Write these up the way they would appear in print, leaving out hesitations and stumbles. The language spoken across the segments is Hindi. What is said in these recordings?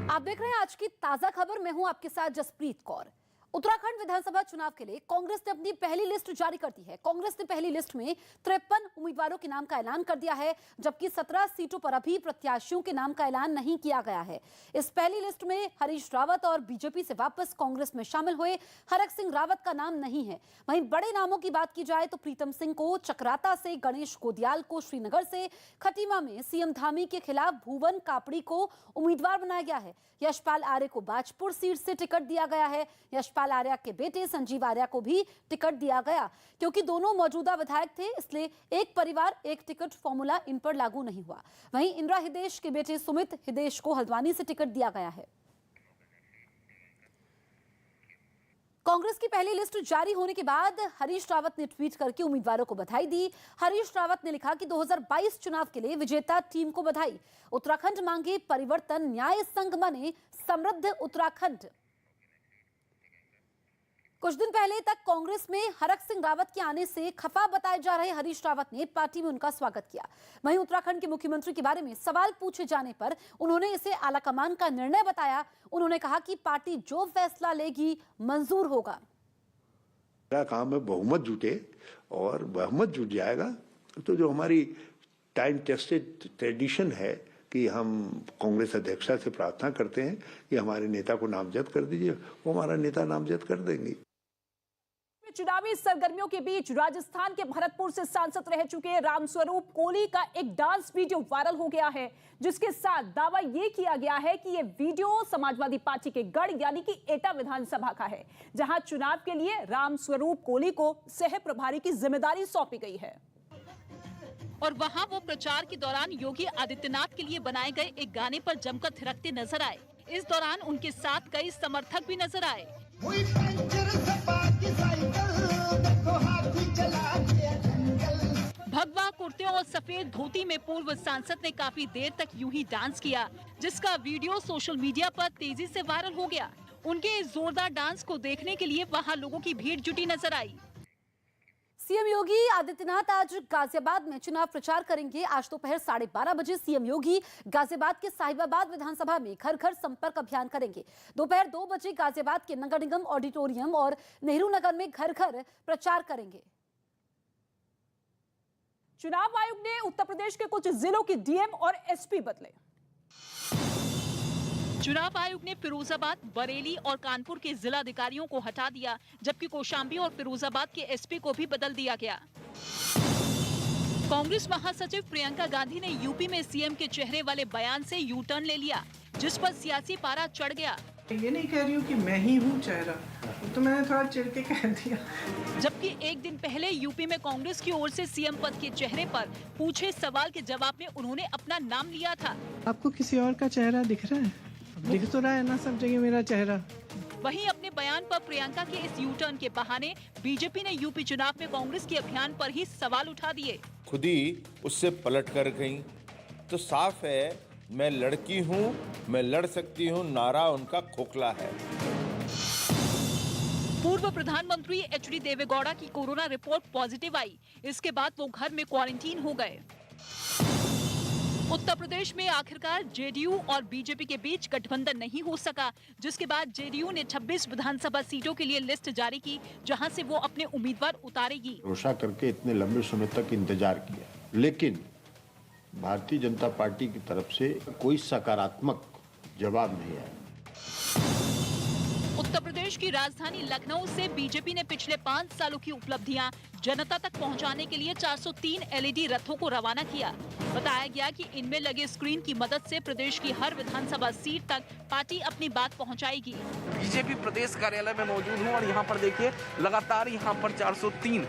आप देख रहे हैं आज की ताजा खबर। मैं हूं आपके साथ जसप्रीत कौर। उत्तराखंड विधानसभा चुनाव के लिए कांग्रेस ने अपनी पहली लिस्ट जारी कर दी है। कांग्रेस ने पहली लिस्ट में 53 उम्मीदवारों के नाम का ऐलान कर दिया है, जबकि 17 सीटों पर अभी प्रत्याशियों के नाम का ऐलान नहीं किया गया है। इस पहली लिस्ट में हरीश रावत और बीजेपी से वापस कांग्रेस में शामिल हुए हरक सिंह रावत का नाम नहीं है। वहीं बड़े नामों की बात की जाए तो प्रीतम सिंह को चक्राता से, गणेश गोदियाल को श्रीनगर से, खटीमा में सीएम धामी के खिलाफ भुवन कापड़ी को उम्मीदवार बनाया गया है। यशपाल आर्य को बाजपुर सीट से टिकट दिया गया है। यशपाल आर्य के बेटे संजीव आर्य को भी टिकट दिया गया। क्योंकि दोनों मौजूदा विधायक थे, इसलिए एक परिवार एक टिकट फॉर्मूला इन पर लागू नहीं हुआ। वहीं इंदिरा हिदेश के बेटे सुमित हिदेश को हल्द्वानी से टिकट दिया गया है। कांग्रेस की पहली लिस्ट जारी होने के बाद हरीश रावत ने ट्वीट करके उम्मीदवारों को बधाई दी। हरीश रावत ने लिखा कि 2022 चुनाव के लिए विजेता टीम को बधाई। उत्तराखंड मांगे परिवर्तन, न्याय संग बने समृद्ध उत्तराखंड। कुछ दिन पहले तक कांग्रेस में हरक सिंह रावत के आने से खफा बताए जा रहे हरीश रावत ने पार्टी में उनका स्वागत किया। वहीं उत्तराखंड के मुख्यमंत्री के बारे में सवाल पूछे जाने पर उन्होंने इसे आलाकमान का निर्णय बताया। उन्होंने कहा कि पार्टी जो फैसला लेगी मंजूर होगा। मेरा काम है बहुमत जुटे, और बहुमत जुट जाएगा तो जो हमारी टाइम टेस्टेड ट्रेडिशन है कि हम कांग्रेस अध्यक्षा से प्रार्थना करते हैं कि हमारे नेता को नामजद कर दीजिए, वो हमारा नेता नामजद कर देंगे। चुनावी सरगर्मियों के बीच राजस्थान के भरतपुर से सांसद रह चुके रामस्वरूप कोली का एक डांस वीडियो वायरल हो गया है, जिसके साथ दावा यह किया गया है कि यह वीडियो समाजवादी पार्टी के गढ़ यानी कि एटा विधानसभा का है, जहां चुनाव के लिए रामस्वरूप कोली को सह प्रभारी की जिम्मेदारी सौंपी गई है। और वहां वो प्रचार के दौरान योगी आदित्यनाथ के लिए बनाए गए एक गाने पर जमकर थिरकते नजर आए। इस दौरान उनके साथ कई समर्थक भी नजर आए। भगवा कुर्ते और सफेद धोती में पूर्व सांसद ने काफी देर तक यूं ही डांस किया, जिसका वीडियो सोशल मीडिया पर तेजी से वायरल हो गया। उनके इस जोरदार डांस को देखने के लिए वहां लोगों की भीड़ जुटी नजर आई। सीएम योगी आदित्यनाथ आज गाजियाबाद में चुनाव प्रचार करेंगे। आज दोपहर 12:30 बजे सीएम योगी गाजियाबाद के साहिबाबाद विधानसभा में घर घर संपर्क अभियान करेंगे। दोपहर 2 बजे गाजियाबाद के नगर निगम ऑडिटोरियम और नेहरू नगर में घर घर प्रचार करेंगे। चुनाव आयोग ने उत्तर प्रदेश के कुछ जिलों की डीएम और एसपी बदले। चुनाव आयोग ने फिरोजाबाद, बरेली और कानपुर के जिला अधिकारियों को हटा दिया, जबकि कौशाम्बी और फिरोजाबाद के एसपी को भी बदल दिया गया। कांग्रेस महासचिव प्रियंका गांधी ने यूपी में सीएम के चेहरे वाले बयान से यू टर्न ले लिया, जिस पर सियासी पारा चढ़ गया। ये नहीं कह रही हूँ कि मैं ही हूँ चेहरा, तो मैंने थोड़ा चिढ़ के कह दिया। जबकि एक दिन पहले यूपी में कांग्रेस की ओर से सीएम पद के चेहरे पर पूछे सवाल के जवाब में उन्होंने अपना नाम लिया था। आपको किसी और का चेहरा दिख रहा है? दिख तो रहा है ना सब जगह मेरा चेहरा। वहीं अपने बयान पर प्रियंका के इस यू टर्न के बहाने बीजेपी ने यूपी चुनाव में कांग्रेस के अभियान पर ही सवाल उठा दिए। खुद ही उससे पलट कर गई, तो साफ है मैं लड़की हूँ, मैं लड़ सकती हूँ, नारा उनका खोखला है। पूर्व प्रधानमंत्री एचडी देवेगौड़ा की कोरोना रिपोर्ट पॉजिटिव आई। इसके बाद वो घर में क्वारंटीन हो गए। उत्तर प्रदेश में आखिरकार जेडीयू और बीजेपी के बीच गठबंधन नहीं हो सका, जिसके बाद जेडीयू ने 26 विधानसभा सीटों के लिए लिस्ट जारी की, जहां से वो अपने उम्मीदवार उतारेगी। भरोसा करके इतने लंबे समय तक इंतजार किया, लेकिन भारतीय जनता पार्टी की तरफ से कोई सकारात्मक जवाब नहीं आया। उत्तर प्रदेश की राजधानी लखनऊ से बीजेपी ने पिछले 5 सालों की उपलब्धियां जनता तक पहुंचाने के लिए 403 एलईडी रथों को रवाना किया। बताया गया कि इनमें लगे स्क्रीन की मदद से प्रदेश की हर विधानसभा सीट तक पार्टी अपनी बात पहुंचाएगी। बीजेपी प्रदेश कार्यालय में मौजूद हूं और यहां पर देखिए लगातार यहां पर 403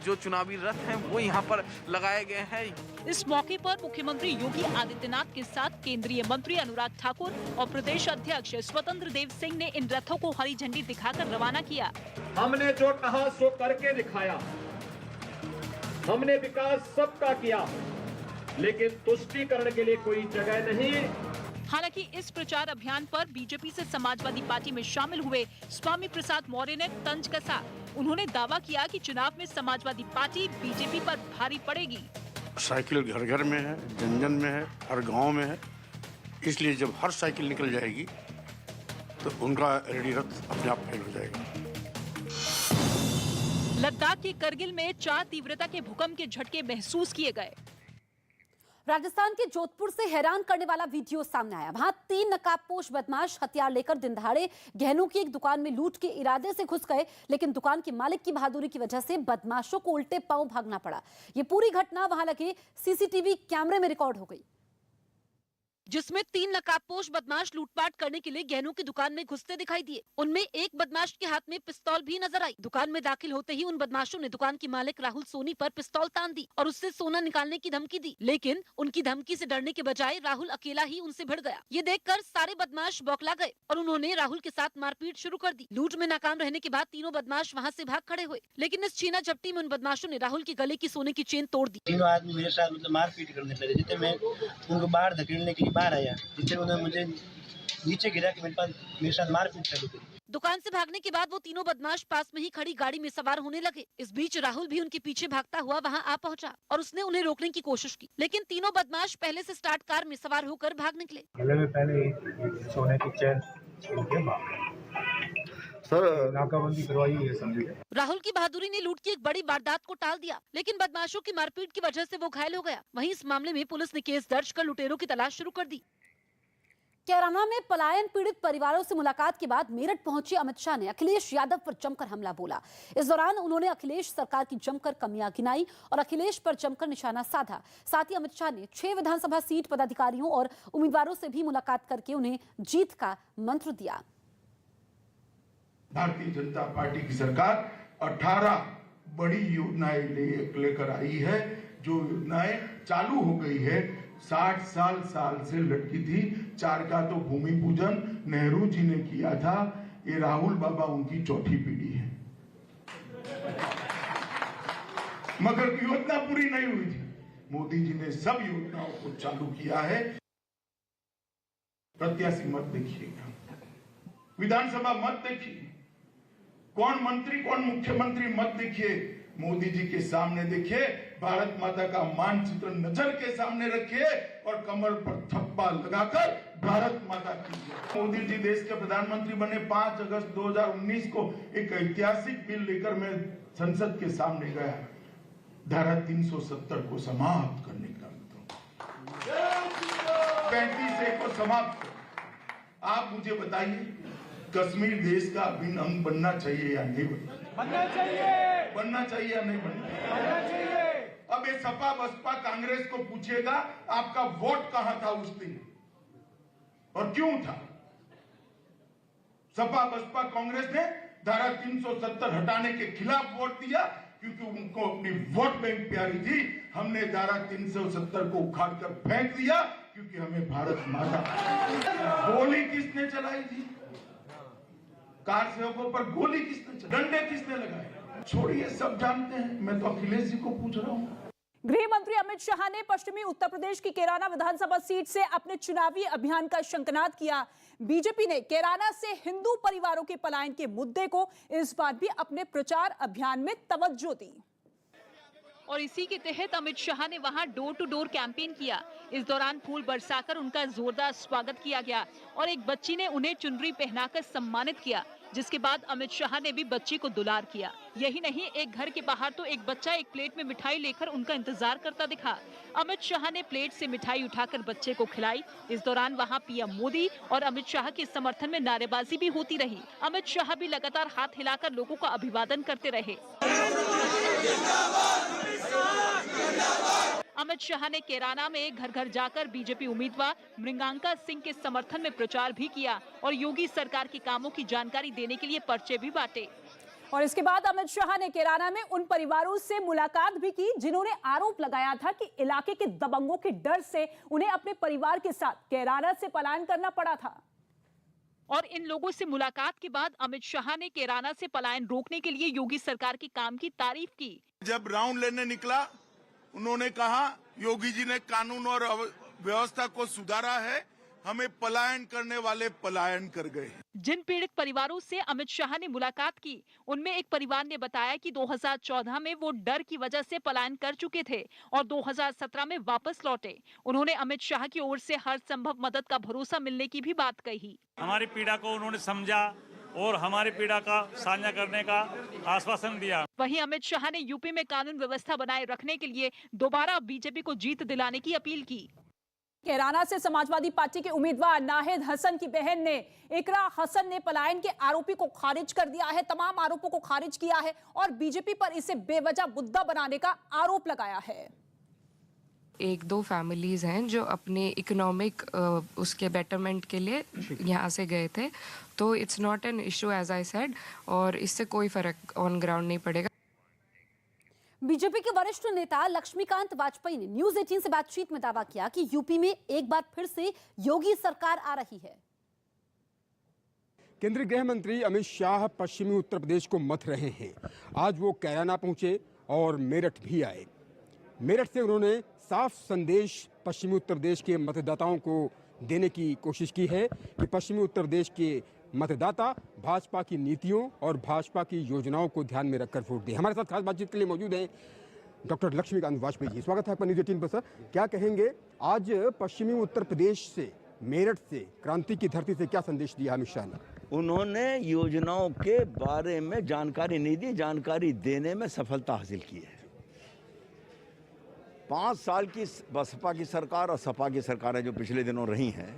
जो चुनावी रथ हैं वो यहां पर लगाए गए हैं। इस मौके पर मुख्यमंत्री योगी आदित्यनाथ के साथ केंद्रीय मंत्री अनुराग ठाकुर और प्रदेश अध्यक्ष स्वतंत्र देव सिंह ने इन रथों को हरी झंडी दिखाकर रवाना किया। हमने जो कहा सो करके दिखाया, हमने विकास सबका किया, लेकिन तुष्टीकरण के लिए कोई जगह नहीं। हालांकि इस प्रचार अभियान पर बीजेपी से समाजवादी पार्टी में शामिल हुए स्वामी प्रसाद मौर्य ने तंज कसा। उन्होंने दावा किया कि चुनाव में समाजवादी पार्टी बीजेपी पर भारी पड़ेगी। साइकिल घर घर में है, जन जन में है, हर गांव में है, इसलिए जब हर साइकिल निकल जाएगी तो उनका एलईडी रथ अपने आप फेल हो जाएगा। लद्दाख के करगिल में 4 तीव्रता के भूकंप के झटके महसूस किए गए। राजस्थान के जोधपुर से हैरान करने वाला वीडियो सामने आया। वहां 3 नकाबपोश बदमाश हथियार लेकर दिन दहाड़े गहनों की एक दुकान में लूट के इरादे से घुस गए, लेकिन दुकान के मालिक की बहादुरी की वजह से बदमाशों को उल्टे पांव भागना पड़ा। ये पूरी घटना वहां लगे सीसीटीवी कैमरे में रिकॉर्ड हो गई, जिसमें 3 नकाबपोश बदमाश लूटपाट करने के लिए गहनों की दुकान में घुसते दिखाई दिए। उनमें एक बदमाश के हाथ में पिस्तौल भी नजर आई। दुकान में दाखिल होते ही उन बदमाशों ने दुकान के मालिक राहुल सोनी पर पिस्तौल तान दी और उससे सोना निकालने की धमकी दी, लेकिन उनकी धमकी से डरने के बजाय राहुल अकेला ही उनसे भिड़ गया। ये देखकर सारे बदमाश बौखला गए और उन्होंने राहुल के साथ मारपीट शुरू कर दी। लूट में नाकाम रहने के बाद तीनों बदमाश वहाँ से भाग खड़े हुए, लेकिन इस छीना झपटी में उन बदमाशों ने राहुल के गले की सोने की चेन तोड़ दी। तीनों आदमी मेरे साथ मारपीट करने लगे, जितने मैं उनको बाहर धकेलने के लिए बाहर आया, उन्होंने मुझे नीचे गिरा के मेरे साथ मारपीट चालू की। दुकान से भागने के बाद वो तीनों बदमाश पास में ही खड़ी गाड़ी में सवार होने लगे। इस बीच राहुल भी उनके पीछे भागता हुआ वहां आ पहुंचा और उसने उन्हें रोकने की कोशिश की, लेकिन तीनों बदमाश पहले से स्टार्ट कार में सवार होकर भाग निकले। गले में पहले सोने की चेन सर नाकाबंदी करवाई है समझे। राहुल की बहादुरी ने लूट की एक बड़ी वारदात को टाल दिया, लेकिन बदमाशों की मारपीट की वजह से वो घायल हो गया। वहीं इस मामले में पुलिस ने केस दर्ज कर लुटेरों की तलाश शुरू कर दी। कैराना में पलायन पीड़ित परिवारों से मुलाकात के बाद मेरठ पहुंचे अमित शाह ने अखिलेश यादव पर जमकर हमला बोला। इस दौरान उन्होंने अखिलेश सरकार की जमकर कमियां गिनाई और अखिलेश पर जमकर निशाना साधा। साथ ही अमित शाह ने 6 विधानसभा सीट पदाधिकारियों और उम्मीदवारों से भी मुलाकात करके उन्हें जीत का मंत्र दिया। भारतीय जनता पार्टी की सरकार 18 बड़ी योजनाएं लेकर आई है। जो योजनाएं चालू हो गई है 60 साल से लटकी थी। 4 का तो भूमि पूजन नेहरू जी ने किया था, ये राहुल बाबा उनकी चौथी पीढ़ी है, मगर योजना पूरी नहीं हुई थी। मोदी जी ने सब योजनाओं को चालू किया है। प्रत्याशी मत देखिएगा, विधानसभा मत देखिए, कौन मंत्री कौन मुख्यमंत्री मत देखिए, मोदी जी के सामने देखिए, भारत माता का मानचित्र नजर के सामने रखिए और कमर पर थप्पा लगाकर भारत माता की जय। मोदी जी देश के प्रधानमंत्री बने 5 अगस्त 2019 को एक ऐतिहासिक बिल लेकर मैं संसद के सामने गया, धारा 370 को समाप्त करने का, 35A को समाप्त। आप मुझे बताइए, कश्मीर देश का अभिन्न अंग बनना चाहिए या नहीं बनना चाहिए? बनना चाहिए या नहीं बनना चाहिए? अब ये सपा बसपा कांग्रेस को पूछेगा आपका वोट कहां था उस दिन और क्यों था? सपा बसपा कांग्रेस ने धारा 370 हटाने के खिलाफ वोट दिया क्योंकि उनको अपनी वोट बैंक प्यारी थी। हमने धारा 370 को उखाड़कर फेंक दिया क्योंकि हमें भारत माता। गोली किसने चलाई थी? कार सेवकों पर गोली किसने चलाई? डंडे किसने लगाए? छोड़िए, सब जानते हैं, मैं तो अखिलेश जी को पूछ रहा हूँ। गृह मंत्री अमित शाह ने पश्चिमी उत्तर प्रदेश की कैराना विधानसभा सीट से अपने चुनावी अभियान का शंखनाद किया। बीजेपी ने कैराना से हिंदू परिवारों के पलायन के मुद्दे को इस बार भी अपने प्रचार अभियान में तवज्जो दी और इसी के तहत अमित शाह ने वहां डोर टू डोर कैंपेन किया। इस दौरान फूल बरसाकर उनका जोरदार स्वागत किया गया और एक बच्ची ने उन्हें चुनरी पहनाकर सम्मानित किया, जिसके बाद अमित शाह ने भी बच्ची को दुलार किया। यही नहीं, एक घर के बाहर तो एक बच्चा एक प्लेट में मिठाई लेकर उनका इंतजार करता दिखा। अमित शाह ने प्लेट से मिठाई उठाकर बच्चे को खिलाई। इस दौरान वहां पीएम मोदी और अमित शाह के समर्थन में नारेबाजी भी होती रही। अमित शाह भी लगातार हाथ हिलाकर लोगों का अभिवादन करते रहे। अमित शाह ने कैराना में घर घर जाकर बीजेपी उम्मीदवार मृगांका सिंह के समर्थन में प्रचार भी किया और योगी सरकार के कामों की जानकारी देने के लिए पर्चे भी बांटे। और इसके बाद अमित शाह ने कैराना में उन परिवारों से मुलाकात भी की जिन्होंने आरोप लगाया था कि इलाके के दबंगों के डर से उन्हें अपने परिवार के साथ कैराना से पलायन करना पड़ा था। और इन लोगों से मुलाकात के बाद अमित शाह ने कैराना से पलायन रोकने के लिए योगी सरकार के काम की तारीफ की। जब राउंड लेने निकला, उन्होंने कहा योगी जी ने कानून और व्यवस्था को सुधारा है, हमें पलायन करने वाले पलायन कर गए। जिन पीड़ित परिवारों से अमित शाह ने मुलाकात की, उनमें एक परिवार ने बताया कि 2014 में वो डर की वजह से पलायन कर चुके थे और 2017 में वापस लौटे। उन्होंने अमित शाह की ओर से हर संभव मदद का भरोसा मिलने की भी बात कही। हमारी पीड़ा को उन्होंने समझा और हमारी पीड़ा का साझा करने का आश्वासन दिया। वहीं अमित शाह ने यूपी में कानून व्यवस्था बनाए रखने के लिए दोबारा बीजेपी को जीत दिलाने की अपील की। कैराना से समाजवादी पार्टी के उम्मीदवार नाहिद हसन की बहन ने इकरा हसन ने पलायन के आरोपी को खारिज कर दिया है, तमाम आरोपों को खारिज किया है और बीजेपी पर इसे बेवजह मुद्दा बनाने का आरोप लगाया है। एक दो फैमिलीज हैं जो अपने इकोनॉमिक उसके बेटरमेंट के लिए यहाँ से गए थे, तो it's not an issue as I said, और इससे कोई फर्क ऑन ग्राउंड नहीं पड़ेगा। बीजेपी के वरिष्ठ नेता लक्ष्मीकांत वाजपेयी ने न्यूज 18 से बातचीत में दावा किया कि यूपी में एक बार फिर से योगी सरकार आ रही है। केंद्रीय गृह मंत्री अमित शाह पश्चिमी उत्तर प्रदेश को मथ रहे हैं। आज वो कैराना पहुंचे और मेरठ भी आए। मेरठ से उन्होंने साफ संदेश पश्चिमी उत्तर प्रदेश के मतदाताओं को देने की कोशिश की है कि पश्चिमी उत्तर प्रदेश के मतदाता भाजपा की नीतियों और भाजपा की योजनाओं को ध्यान में रखकर वोट दें। हमारे साथ खास बातचीत के लिए मौजूद हैं डॉक्टर लक्ष्मीकांत वाजपेयी जी। स्वागत है आपका न्यूज 18 पर। सर, क्या कहेंगे, आज पश्चिमी उत्तर प्रदेश से, मेरठ से, क्रांति की धरती से क्या संदेश दिया अमित शाह ने? उन्होंने योजनाओं के बारे में जानकारी नहीं दी, जानकारी देने में सफलता हासिल की है। 5 साल की बसपा की सरकार और सपा की सरकारें जो पिछले दिनों रही हैं,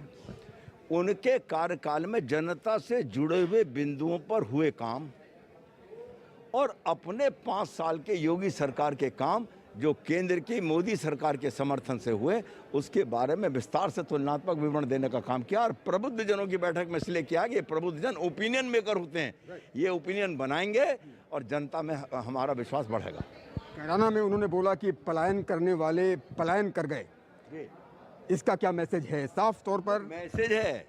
उनके कार्यकाल में जनता से जुड़े हुए बिंदुओं पर हुए काम और अपने 5 साल के योगी सरकार के काम जो केंद्र की मोदी सरकार के समर्थन से हुए, उसके बारे में विस्तार से तुलनात्मक विवरण देने का काम किया। और प्रबुद्ध जनों की बैठक में इसलिए किया कि प्रबुद्ध जन ओपिनियन मेकर होते हैं, ये ओपिनियन बनाएंगे और जनता में हमारा विश्वास बढ़ेगा। कैराना में उन्होंने बोला कि पलायन करने वाले पलायन कर गए, इसका क्या मैसेज है? साफ तौर पर मैसेज है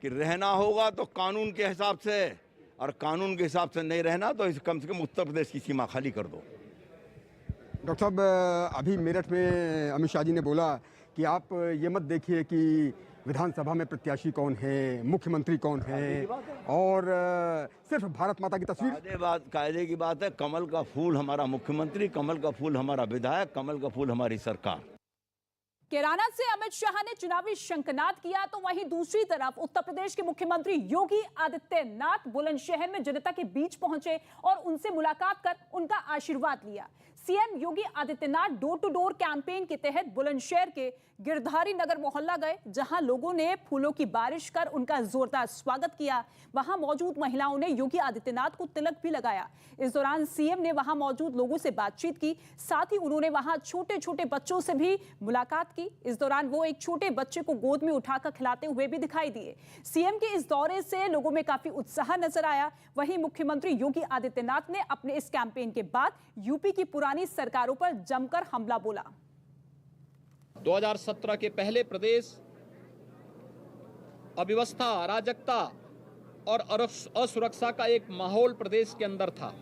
कि रहना होगा तो कानून के हिसाब से, और कानून के हिसाब से नहीं रहना तो कम से कम उत्तर प्रदेश की सीमा खाली कर दो। डॉक्टर साहब, अभी मेरठ में अमित शाह जी ने बोला कि आप ये मत देखिए कि विधानसभा में प्रत्याशी कौन है, मुख्यमंत्री कौन है, और सिर्फ भारत माता की तस्वीर। कायदे की बात है, कमल का फूल हमारा मुख्यमंत्री, कमल का फूल हमारा विधायक, कमल का फूल हमारी सरकार। कैराना से अमित शाह ने चुनावी शंखनाद किया, तो वहीं दूसरी तरफ उत्तर प्रदेश के मुख्यमंत्री योगी आदित्यनाथ बुलंदशहर में जनता के बीच पहुंचे और उनसे मुलाकात कर उनका आशीर्वाद लिया। CM Yogi Adityanath door to door campaign के तहत बुलंदशहर के गिरधारी नगर मोहल्ला गए, जहां लोगों ने फूलों की बारिश कर उनका जोरदार स्वागत किया। वहां मौजूद महिलाओं ने योगी आदित्यनाथ को तिलक भी लगाया। इस दौरान सीएम ने वहां मौजूद लोगों से बातचीत की, साथ ही उन्होंने वहां छोटे छोटे बच्चों से भी मुलाकात की। इस दौरान वो एक छोटे बच्चे को गोद में उठाकर खिलाते हुए भी दिखाई दिए। सीएम के इस दौरे से लोगों में काफी उत्साह नजर आया। वहीं मुख्यमंत्री योगी आदित्यनाथ ने अपने इस कैंपेन के बाद यूपी की पुरानी सरकारों पर जमकर हमला बोला। 2017 के पहले प्रदेश अव्यवस्था, अराजकता और असुरक्षा का एक माहौल प्रदेश के अंदर था।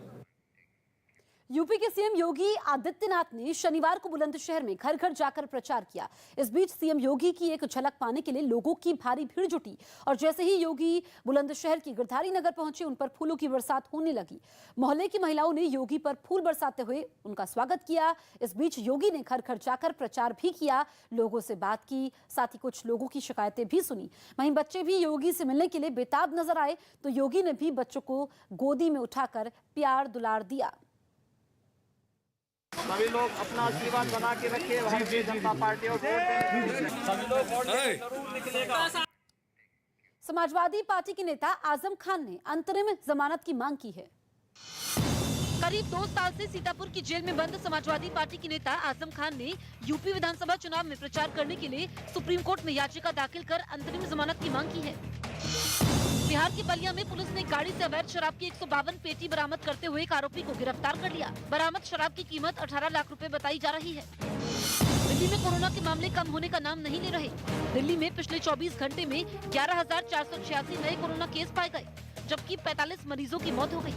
यूपी के सीएम योगी आदित्यनाथ ने शनिवार को बुलंदशहर में घर घर जाकर प्रचार किया। इस बीच सीएम योगी की एक झलक पाने के लिए लोगों की भारी भीड़ जुटी और जैसे ही योगी बुलंदशहर की गिरधारी नगर पहुंचे, उन पर फूलों की बरसात होने लगी। मोहल्ले की महिलाओं ने योगी पर फूल बरसाते हुए उनका स्वागत किया। इस बीच योगी ने घर घर जाकर प्रचार भी किया, लोगों से बात की, साथ ही कुछ लोगों की शिकायतें भी सुनी। वहीं बच्चे भी योगी से मिलने के लिए बेताब नजर आए, तो योगी ने भी बच्चों को गोदी में उठाकर प्यार दुलार दिया। सभी लोग अपना आशीर्वाद बना के रखिए, भारतीय जनता पार्टी और सभी लोग वोट देने जरूर निकलेगा। समाजवादी पार्टी के नेता आजम खान ने अंतरिम जमानत की मांग की है। करीब 2 साल से सीतापुर की जेल में बंद समाजवादी पार्टी के नेता आजम खान ने यूपी विधानसभा चुनाव में प्रचार करने के लिए सुप्रीम कोर्ट में याचिका दाखिल कर अंतरिम जमानत की मांग की है। बिहार की बलिया में पुलिस ने गाड़ी से अवैध शराब की 152 पेटी बरामद करते हुए एक आरोपी को गिरफ्तार कर लिया। बरामद शराब की कीमत 18 लाख रुपए बताई जा रही है। दिल्ली में कोरोना के मामले कम होने का नाम नहीं ले रहे। दिल्ली में पिछले 24 घंटे में 11,486 नए कोरोना केस पाए गए, जबकि 45 मरीजों की मौत हो गई।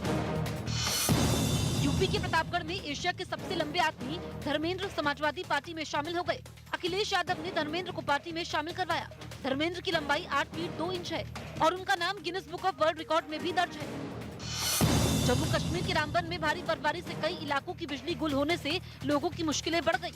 यूपी के प्रतापगढ़ में एशिया के सबसे लंबे आदमी धर्मेंद्र समाजवादी पार्टी में शामिल हो गए। अखिलेश यादव ने धर्मेंद्र को पार्टी में शामिल करवाया। धर्मेंद्र की लंबाई 8 फीट 2 इंच है और उनका नाम Guinness book of world record में भी दर्ज है। जम्मू कश्मीर के रामबन में भारी बर्फबारी से कई इलाकों की बिजली गुल होने से लोगों की मुश्किलें बढ़ गई।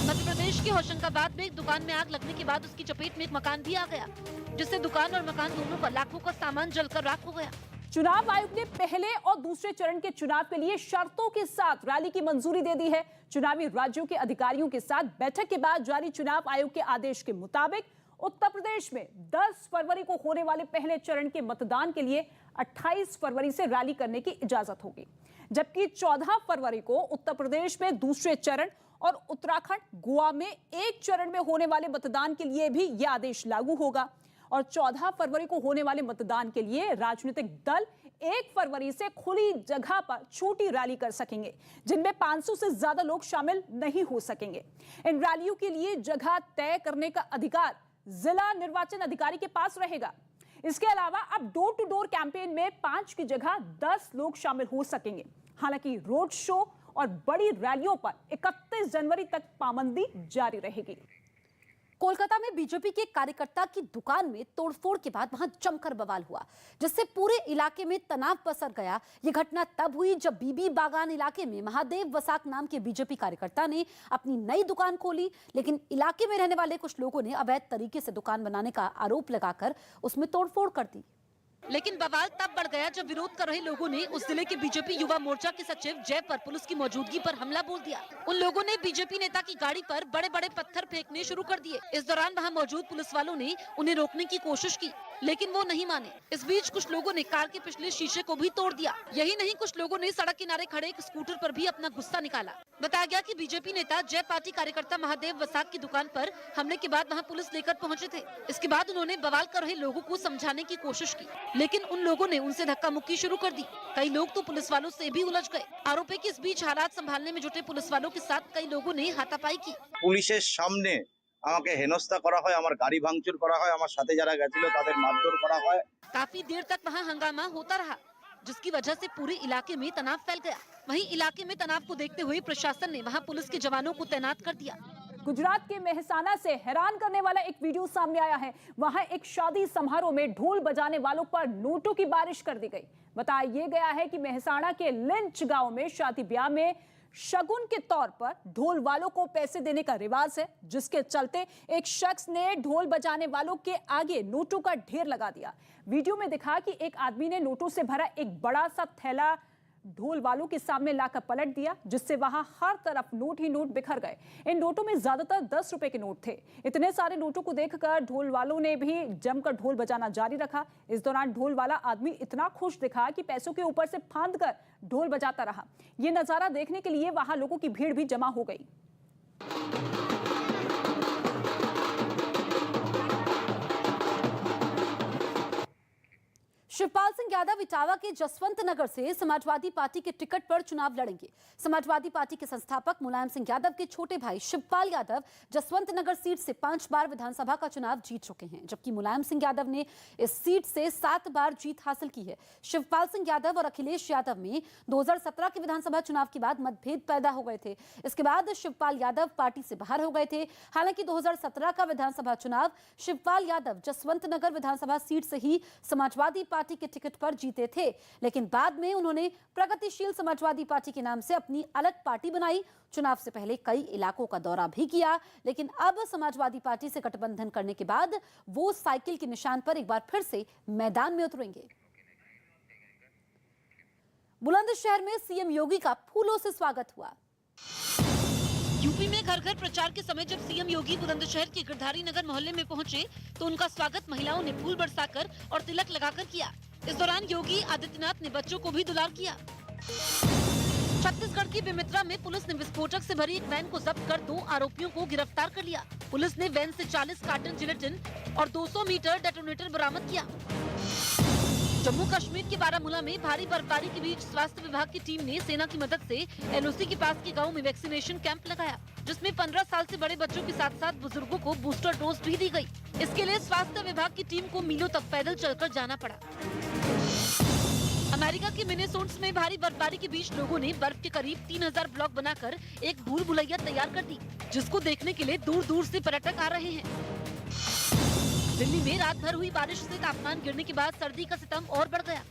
मध्य प्रदेश के होशंगाबाद में एक दुकान में आग लगने के बाद उसकी चपेट में एक मकान भी आ गया, जिससे दुकान और मकान दोनों का लाखों का सामान जलकर राख हो गया। चुनाव आयोग ने पहले और दूसरे चरण के चुनाव के लिए शर्तों के साथ रैली की मंजूरी दे दी है। चुनावी राज्यों के अधिकारियों के साथ बैठक के बाद जारी चुनाव आयोग के आदेश के मुताबिक उत्तर प्रदेश में 10 फरवरी को होने वाले पहले चरण के मतदान के लिए 28 फरवरी से रैली करने की इजाजत होगी, जबकि 14 फरवरी को उत्तर प्रदेश में दूसरे चरण और उत्तराखंड, गोवा में एक चरण में होने वाले मतदान के लिए भी यह आदेश लागू होगा। और 14 फरवरी को होने वाले मतदान के लिए राजनीतिक दल 1 फरवरी से खुली जगह पर छोटी रैली कर सकेंगे, जिनमें 500 से ज्यादा लोग शामिल नहीं हो सकेंगे। इन रैलियों के लिए जगह तय करने का अधिकार जिला निर्वाचन अधिकारी के पास रहेगा। इसके अलावा अब डोर टू डोर कैंपेन में 5 की जगह 10 लोग शामिल हो सकेंगे। हालांकि रोड शो और बड़ी रैलियों पर 31 जनवरी तक पाबंदी जारी रहेगी। कोलकाता में बीजेपी के कार्यकर्ता की दुकान में तोड़फोड़ के बाद वहां जमकर बवाल हुआ, जिससे पूरे इलाके में तनाव पसर गया। यह घटना तब हुई जब बीबी बागान इलाके में महादेव वसाक नाम के बीजेपी कार्यकर्ता ने अपनी नई दुकान खोली, लेकिन इलाके में रहने वाले कुछ लोगों ने अवैध तरीके से दुकान बनाने का आरोप लगाकर उसमें तोड़फोड़ कर दी। लेकिन बवाल तब बढ़ गया जब विरोध कर रहे लोगों ने उस जिले के बीजेपी युवा मोर्चा के सचिव जय पर पुलिस की मौजूदगी पर हमला बोल दिया। उन लोगों ने बीजेपी नेता की गाड़ी पर बड़े बड़े पत्थर फेंकने शुरू कर दिए। इस दौरान वहां मौजूद पुलिस वालों ने उन्हें रोकने की कोशिश की, लेकिन वो नहीं माने। इस बीच कुछ लोगों ने कार के पिछले शीशे को भी तोड़ दिया। यही नहीं, कुछ लोगों ने सड़क किनारे खड़े एक स्कूटर पर भी अपना गुस्सा निकाला। बताया गया कि बीजेपी नेता जय पार्टी कार्यकर्ता महादेव वसाक की दुकान पर हमले के बाद वहां पुलिस लेकर पहुंचे थे। इसके बाद उन्होंने बवाल कर रहे लोगों को समझाने की कोशिश की, लेकिन उन लोगों ने उनसे धक्का मुक्की शुरू कर दी। कई लोग तो पुलिस वालों से भी उलझ गए। आरोप है कि इस बीच हालात संभालने में जुटे पुलिस वालों के साथ कई लोगों ने हाथापाई की। পুলিশের সামনে আমাকে হেনস্থা করা হয়, আমার গাড়ি ভাঙচুর করা হয়, আমার সাথে যারা গেছিল তাদের মারধর করা হয়। काफी देर तक वहां हंगामा होता रहा, जिसकी वजह से पूरे इलाके में तनाव फैल गया। वहीं इलाके में तनाव को देखते हुए प्रशासन ने वहां पुलिस के जवानों को तैनात कर दिया। गुजरात के मेहसाना से हैरान करने वाला एक वीडियो सामने आया है। वहां एक शादी समारोह में ढोल बजाने वालों पर नोटों की बारिश कर दी गई। बताया गया है कि मेहसाना के लिंच गांव में शादी ब्याह में शगुन के तौर पर ढोल वालों को पैसे देने का रिवाज है, जिसके चलते एक शख्स ने ढोल बजाने वालों के आगे नोटों का ढेर लगा दिया। वीडियो में दिखा कि एक आदमी ने नोटों से भरा एक बड़ा सा थैला ढोल वालों के सामने लाकर पलट दिया, जिससे वहां हर तरफ नोट ही नोट बिखर गए। इन नोटों में ज्यादातर 10 रुपए के नोट थे। इतने सारे नोटों को देखकर ढोल वालों ने भी जमकर ढोल बजाना जारी रखा। इस दौरान ढोल वाला आदमी इतना खुश दिखा कि पैसों के ऊपर से फांद कर ढोल बजाता रहा। ये नजारा देखने के लिए वहां लोगों की भीड़ भी जमा हो गई। शिवपाल सिंह यादव इटावा के जसवंत नगर से समाजवादी पार्टी के टिकट पर चुनाव लड़ेंगे। समाजवादी पार्टी के संस्थापक मुलायम सिंह यादव के छोटे भाई शिवपाल यादव जसवंत नगर सीट से 5 बार विधानसभा का चुनाव जीत चुके हैं, जबकि मुलायम सिंह यादव ने इस सीट से 7 बार जीत हासिल की है। शिवपाल सिंह यादव और अखिलेश यादव में 2017 के विधानसभा चुनाव के बाद मतभेद पैदा हो गए थे। इसके बाद शिवपाल यादव पार्टी से बाहर हो गए थे। हालांकि 2017 का विधानसभा चुनाव शिवपाल यादव जसवंत नगर विधानसभा सीट से ही समाजवादी पार्टी के टिकट पर जीते थे, लेकिन बाद में उन्होंने प्रगतिशील समाजवादी पार्टी के नाम से अपनी अलग पार्टी बनाई। चुनाव से पहले कई इलाकों का दौरा भी किया, लेकिन अब समाजवादी पार्टी से गठबंधन करने के बाद वो साइकिल के निशान पर एक बार फिर से मैदान में उतरेंगे। बुलंदशहर में सीएम योगी का फूलों से स्वागत हुआ। यूपी में घर घर प्रचार के समय जब सीएम योगी बुलंदशहर के गिरधारी नगर मोहल्ले में पहुंचे तो उनका स्वागत महिलाओं ने फूल बरसाकर और तिलक लगाकर किया। इस दौरान योगी आदित्यनाथ ने बच्चों को भी दुलार किया। छत्तीसगढ़ की बेमेतरा में पुलिस ने विस्फोटक से भरी एक वैन को जब्त कर 2 आरोपियों को गिरफ्तार कर लिया। पुलिस ने वैन से 40 कार्टन जिलेटिन और 200 मीटर डेटोनेटर बरामद किया। जम्मू कश्मीर के बारामूला में भारी बर्फबारी के बीच स्वास्थ्य विभाग की टीम ने सेना की मदद से एलओसी के पास के गांव में वैक्सीनेशन कैंप लगाया, जिसमें 15 साल से बड़े बच्चों के साथ साथ बुजुर्गों को बूस्टर डोज भी दी गई। इसके लिए स्वास्थ्य विभाग की टीम को मीलों तक पैदल चलकर जाना पड़ा। अमेरिका के मिनेसोटा में भारी बर्फबारी के बीच लोगों ने बर्फ के करीब 3000 ब्लॉक बनाकर एक भूल भुलैया तैयार कर दी, जिसको देखने के लिए दूर दूर से पर्यटक आ रहे हैं। दिल्ली में रात भर हुई बारिश से तापमान गिरने के बाद सर्दी का सितम और बढ़ गया।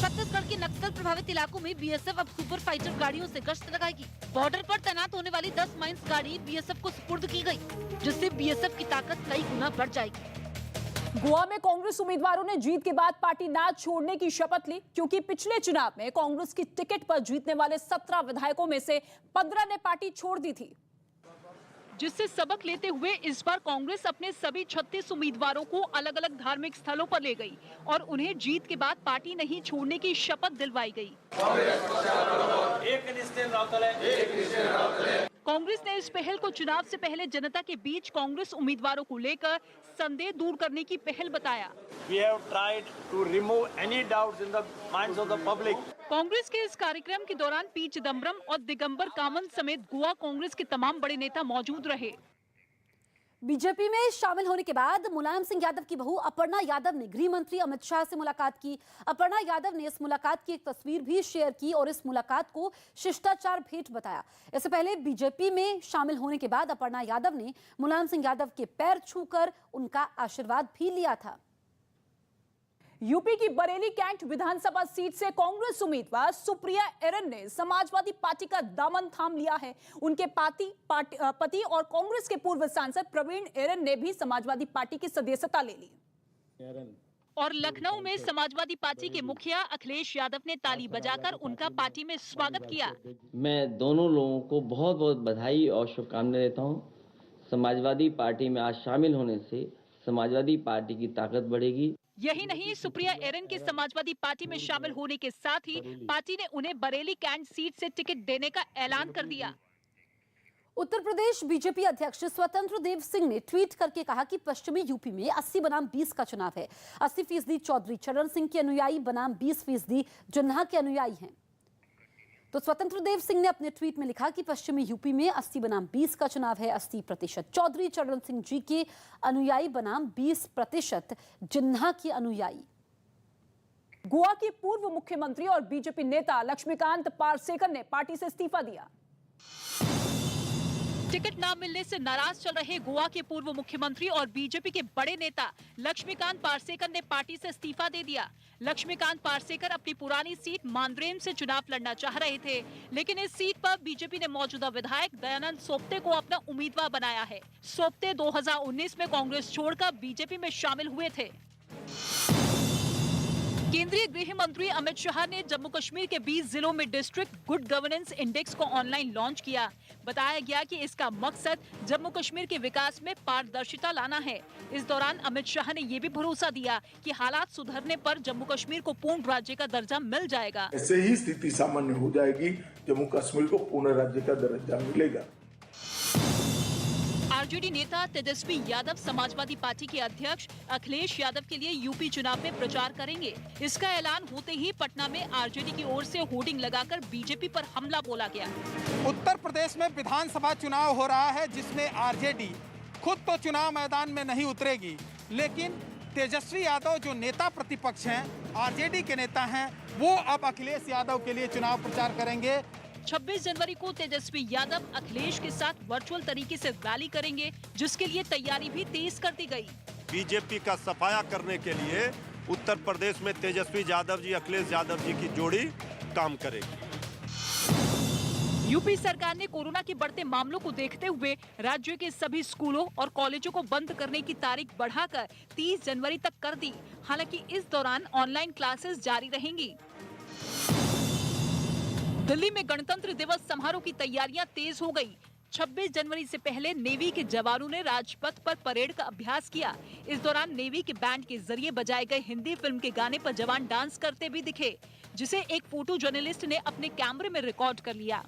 छत्तीसगढ़ के नक्सल प्रभावित इलाकों में बीएसएफ अब सुपर फाइटर गाड़ियों से गश्त लगाएगी। बॉर्डर पर तैनात होने वाली 10 माइंस गाड़ी बीएसएफ को सुपुर्द की गई, जिससे बीएसएफ की ताकत कई गुना बढ़ जाएगी। गोवा में कांग्रेस उम्मीदवारों ने जीत के बाद पार्टी ना छोड़ने की शपथ ली, क्योंकि पिछले चुनाव में कांग्रेस की टिकट पर जीतने वाले 17 विधायकों में से 15 ने पार्टी छोड़ दी थी। जिससे सबक लेते हुए इस बार कांग्रेस अपने सभी 36 उम्मीदवारों को अलग अलग धार्मिक स्थलों पर ले गई और उन्हें जीत के बाद पार्टी नहीं छोड़ने की शपथ दिलवाई गई। कांग्रेस ने इस पहल को चुनाव से पहले जनता के बीच कांग्रेस उम्मीदवारों को लेकर संदेह दूर करने की पहल बताया। We have tried to remove any doubts in the minds of the public. Congress के इस कार्यक्रम के दौरान पी चिदम्बरम और दिगंबर कामत समेत गोवा कांग्रेस के तमाम बड़े नेता मौजूद रहे। बीजेपी में शामिल होने के बाद मुलायम सिंह यादव की बहू अपर्णा यादव ने गृह मंत्री अमित शाह से मुलाकात की। अपर्णा यादव ने इस मुलाकात की एक तस्वीर भी शेयर की और इस मुलाकात को शिष्टाचार भेंट बताया। इससे पहले बीजेपी में शामिल होने के बाद अपर्णा यादव ने मुलायम सिंह यादव के पैर छूकर उनका आशीर्वाद भी लिया था। यूपी की बरेली कैंट विधानसभा सीट से कांग्रेस उम्मीदवार सुप्रिया एरन ने समाजवादी पार्टी का दामन थाम लिया है। उनके पति और कांग्रेस के पूर्व सांसद प्रवीण एरन ने भी समाजवादी पार्टी की सदस्यता ले ली। और लखनऊ में समाजवादी पार्टी के मुखिया अखिलेश यादव ने ताली बजाकर उनका पार्टी में स्वागत किया। मैं दोनों लोगों को बहुत बहुत बधाई और शुभकामनाएं देता हूं। समाजवादी पार्टी में आज शामिल होने से समाजवादी पार्टी की ताकत बढ़ेगी। यही नहीं, सुप्रिया एरन के समाजवादी पार्टी में शामिल होने के साथ ही पार्टी ने उन्हें बरेली कैंट सीट से टिकट देने का ऐलान कर दिया। उत्तर प्रदेश बीजेपी अध्यक्ष स्वतंत्र देव सिंह ने ट्वीट करके कहा कि पश्चिमी यूपी में 80 बनाम 20 का चुनाव है। 80% चौधरी चरण सिंह के अनुयायी बनाम 20% जिन्ना के अनुयायी हैं। तो स्वतंत्र देव सिंह ने अपने ट्वीट में लिखा कि पश्चिमी यूपी में 80 बनाम 20 का चुनाव है। 80% चौधरी चरण सिंह जी के अनुयायी बनाम 20% जिन्ना के अनुयायी। गोवा के पूर्व मुख्यमंत्री और बीजेपी नेता लक्ष्मीकांत पार्सेकर ने पार्टी से इस्तीफा दिया। टिकट न मिलने से नाराज चल रहे गोवा के पूर्व मुख्यमंत्री और बीजेपी के बड़े नेता लक्ष्मीकांत पार्सेकर ने पार्टी से इस्तीफा दे दिया। लक्ष्मीकांत पार्सेकर अपनी पुरानी सीट मांद्रेम से चुनाव लड़ना चाह रहे थे, लेकिन इस सीट पर बीजेपी ने मौजूदा विधायक दयानंद सोपते को अपना उम्मीदवार बनाया है। सोपते 2019 में कांग्रेस छोड़कर बीजेपी में शामिल हुए थे। केंद्रीय गृह मंत्री अमित शाह ने जम्मू कश्मीर के 20 जिलों में डिस्ट्रिक्ट गुड गवर्नेंस इंडेक्स को ऑनलाइन लॉन्च किया। बताया गया कि इसका मकसद जम्मू कश्मीर के विकास में पारदर्शिता लाना है। इस दौरान अमित शाह ने ये भी भरोसा दिया कि हालात सुधरने पर जम्मू कश्मीर को पूर्ण राज्य का दर्जा मिल जाएगा। ऐसे ही स्थिति सामान्य हो जाएगी, जम्मू कश्मीर को पूर्ण राज्य का दर्जा मिलेगा। आरजेडी नेता तेजस्वी यादव समाजवादी पार्टी के अध्यक्ष अखिलेश यादव के लिए यूपी चुनाव में प्रचार करेंगे। इसका ऐलान होते ही पटना में आरजेडी की ओर से होर्डिंग लगाकर बीजेपी पर हमला बोला गया। उत्तर प्रदेश में विधानसभा चुनाव हो रहा है, जिसमें आरजेडी खुद तो चुनाव मैदान में नहीं उतरेगी, लेकिन तेजस्वी यादव जो नेता प्रतिपक्ष हैं, आरजेडी के नेता हैं, वो अब अखिलेश यादव के लिए चुनाव प्रचार करेंगे। 26 जनवरी को तेजस्वी यादव अखिलेश के साथ वर्चुअल तरीके से रैली करेंगे, जिसके लिए तैयारी भी तेज कर दी गई। बीजेपी का सफाया करने के लिए उत्तर प्रदेश में तेजस्वी यादव जी अखिलेश यादव जी की जोड़ी काम करेगी। यूपी सरकार ने कोरोना के बढ़ते मामलों को देखते हुए राज्य के सभी स्कूलों और कॉलेजों को बंद करने की तारीख बढ़ाकर 30 जनवरी तक कर दी। हालांकि इस दौरान ऑनलाइन क्लासेस जारी रहेंगी। दिल्ली में गणतंत्र दिवस समारोह की तैयारियां तेज हो गई। 26 जनवरी से पहले नेवी के जवानों ने राजपथ पर परेड का अभ्यास किया। इस दौरान नेवी के बैंड के जरिए बजाए गए हिंदी फिल्म के गाने पर जवान डांस करते भी दिखे, जिसे एक फोटो जर्नलिस्ट ने अपने कैमरे में रिकॉर्ड कर लिया।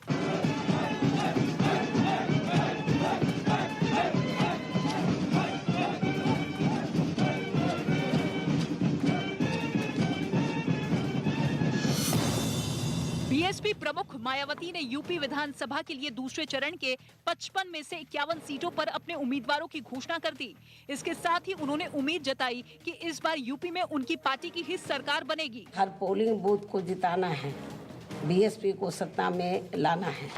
बीएसपी प्रमुख मायावती ने यूपी विधानसभा के लिए दूसरे चरण के 55 में से 51 सीटों पर अपने उम्मीदवारों की घोषणा कर दी। इसके साथ ही उन्होंने उम्मीद जताई कि इस बार यूपी में उनकी पार्टी की ही सरकार बनेगी। हर पोलिंग बूथ को जिताना है, बीएसपी को सत्ता में लाना है।